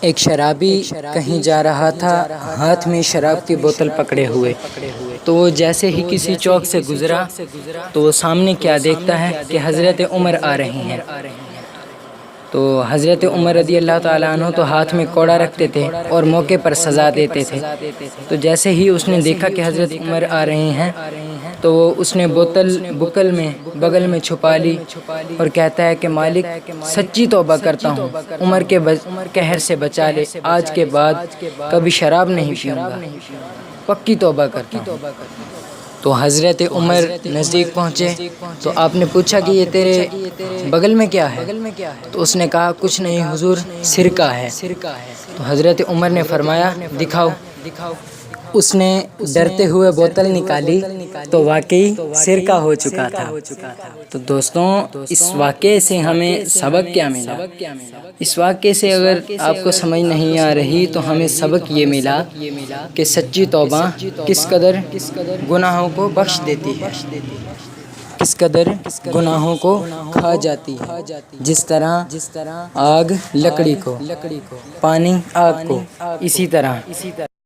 ایک شرابی کہیں جا رہا تھا، ہاتھ میں شراب کی بوتل پکڑے ہوئے، تو وہ جیسے ہی کسی چوک سے گزرا تو وہ سامنے کیا دیکھتا ہے کہ حضرت عمر آ رہے ہیں۔ تو حضرت عمر رضی اللہ تعالیٰ عنہ تو ہاتھ میں کوڑا رکھتے تھے اور موقع پر سزا دیتے تھے۔ تو جیسے ہی اس نے دیکھا کہ حضرت عمر آ رہے ہیں تو اس نے بوتل بغل میں چھپا لی اور کہتا ہے کہ مالک سچی توبہ کرتا ہوں، عمر کے قہر سے بچا لے، آج کے بعد کبھی شراب نہیں پیوں گا، پکی توبہ کرتا ہوں۔ تو حضرت عمر نزدیک پہنچے تو آپ نے پوچھا کہ یہ تیرے بغل میں کیا ہے؟ تو اس نے کہا کچھ نہیں حضور، سرکہ ہے۔ تو حضرت عمر نے فرمایا دکھاؤ۔ اس نے ڈرتے ہوئے بوتل نکالی تو واقعی سرکہ ہو چکا تھا۔ تو دوستوں، اس واقعے سے ہمیں سبق کیا ملا؟ اس واقعے سے اگر آپ کو سمجھ نہیں آ رہی تو ہمیں سبق یہ ملا کہ سچی توبہ کس قدر گناہوں کو بخش دیتی ہے، کس قدر گناہوں کو کھا جاتی ہے۔ جس طرح آگ لکڑی کو، پانی آگ کو، اسی طرح